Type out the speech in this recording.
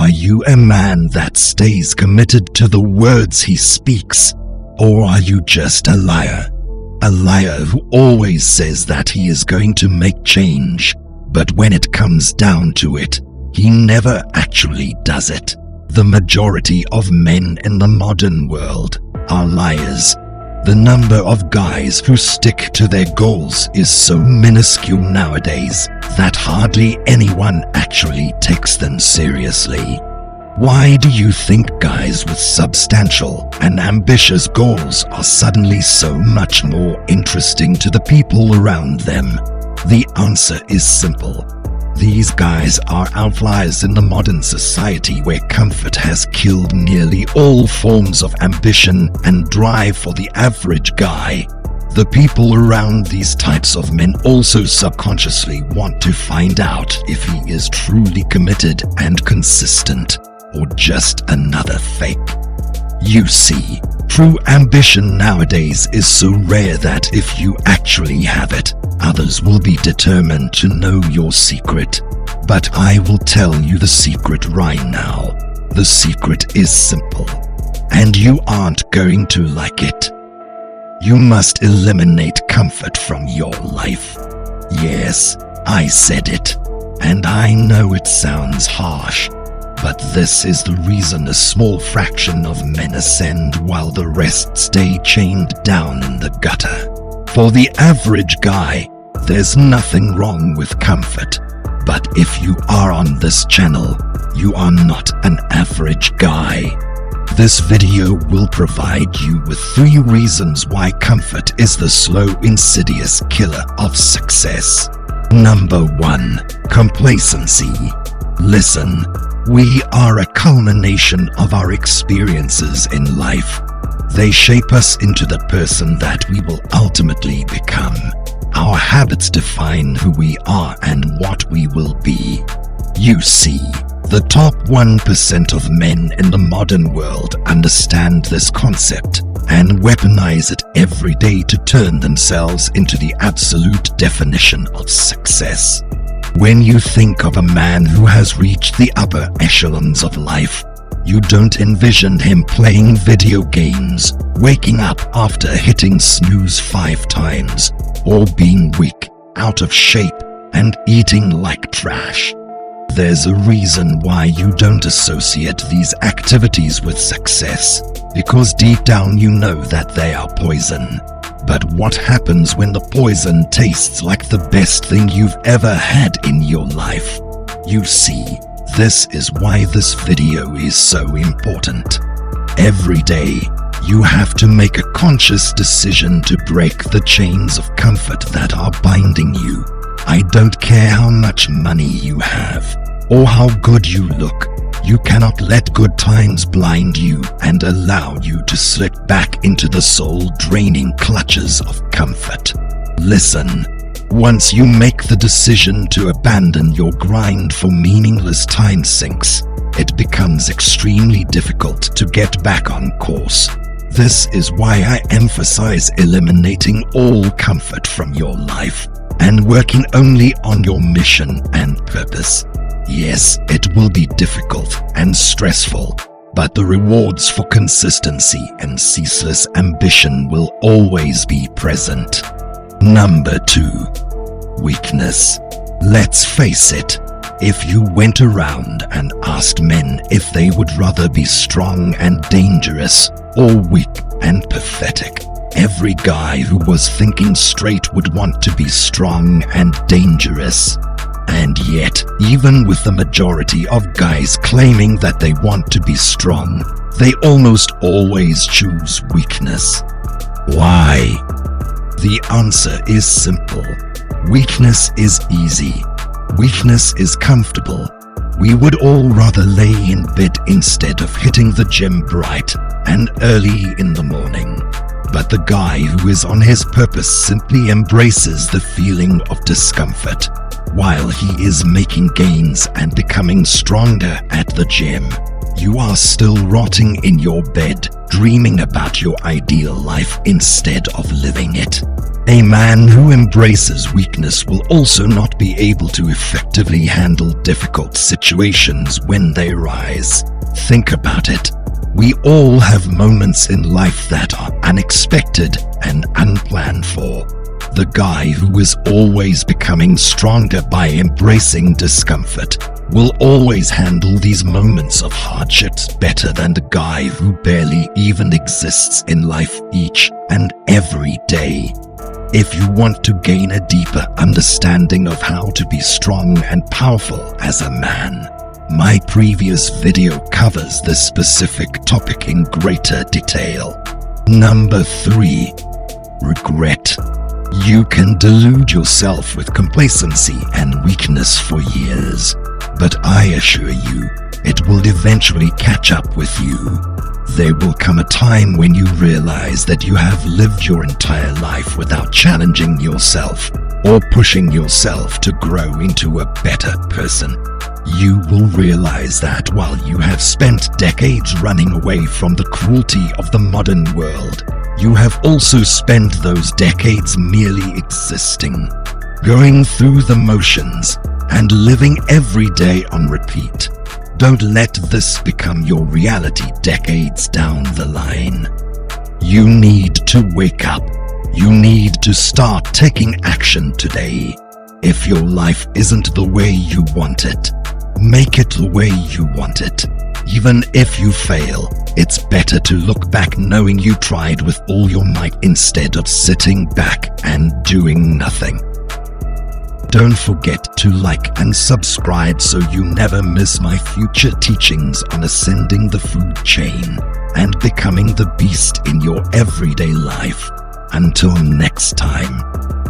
Are you a man that stays committed to the words he speaks, or are you just a liar? A liar who always says that he is going to make change, but when it comes down to it, he never actually does it. The majority of men in the modern world are liars. The number of guys who stick to their goals is so minuscule nowadays that hardly anyone actually takes them seriously. Why do you think guys with substantial and ambitious goals are suddenly so much more interesting to the people around them? The answer is simple. These guys are outliers in the modern society where comfort has killed nearly all forms of ambition and drive for the average guy. The people around these types of men also subconsciously want to find out if he is truly committed and consistent, or just another fake. You see, true ambition nowadays is so rare that if you actually have it, others will be determined to know your secret. But I will tell you the secret right now. The secret is simple, and you aren't going to like it. You must eliminate comfort from your life. Yes, I said it, and I know it sounds harsh, but this is the reason a small fraction of men ascend while the rest stay chained down in the gutter. For the average guy, there's nothing wrong with comfort. But if you are on this channel, you are not an average guy. This video will provide you with 3 reasons why comfort is the slow, insidious killer of success. Number 1. Complacency. Listen, we are a culmination of our experiences in life. They shape us into the person that we will ultimately become. Our habits define who we are and what we will be. You see, the top 1% of men in the modern world understand this concept and weaponize it every day to turn themselves into the absolute definition of success. When you think of a man who has reached the upper echelons of life, you don't envision him playing video games, waking up after hitting snooze 5 times, or being weak, out of shape, and eating like trash. There's a reason why you don't associate these activities with success, because deep down you know that they are poison. But what happens when the poison tastes like the best thing you've ever had in your life? You see, this is why this video is so important. Every day, you have to make a conscious decision to break the chains of comfort that are binding you. I don't care how much money you have, or how good you look. You cannot let good times blind you and allow you to slip back into the soul-draining clutches of comfort. Listen, once you make the decision to abandon your grind for meaningless time sinks, it becomes extremely difficult to get back on course. This is why I emphasize eliminating all comfort from your life and working only on your mission and purpose. Yes, it will be difficult and stressful, but the rewards for consistency and ceaseless ambition will always be present. Number 2. Weakness. Let's face it, if you went around and asked men if they would rather be strong and dangerous or weak and pathetic, every guy who was thinking straight would want to be strong and dangerous. And yet, even with the majority of guys claiming that they want to be strong, they almost always choose weakness. Why? The answer is simple. Weakness is easy. Weakness is comfortable. We would all rather lay in bed instead of hitting the gym bright and early in the morning. But the guy who is on his purpose simply embraces the feeling of discomfort while he is making gains and becoming stronger at the gym. You are still rotting in your bed, dreaming about your ideal life instead of living it. A man who embraces weakness will also not be able to effectively handle difficult situations when they arise. Think about it. We all have moments in life that are unexpected and unplanned for. The guy who is always becoming stronger by embracing discomfort will always handle these moments of hardships better than the guy who barely even exists in life each and every day. If you want to gain a deeper understanding of how to be strong and powerful as a man, my previous video covers this specific topic in greater detail. Number 3. Regret. You can delude yourself with complacency and weakness for years, but I assure you, it will eventually catch up with you. There will come a time when you realize that you have lived your entire life without challenging yourself or pushing yourself to grow into a better person. You will realize that while you have spent decades running away from the cruelty of the modern world, you have also spent those decades merely existing, going through the motions, and living every day on repeat. Don't let this become your reality decades down the line. You need to wake up. You need to start taking action today. If your life isn't the way you want it, make it the way you want it. Even if you fail, it's better to look back knowing you tried with all your might instead of sitting back and doing nothing. Don't forget to like and subscribe so you never miss my future teachings on ascending the food chain and becoming the beast in your everyday life. Until next time.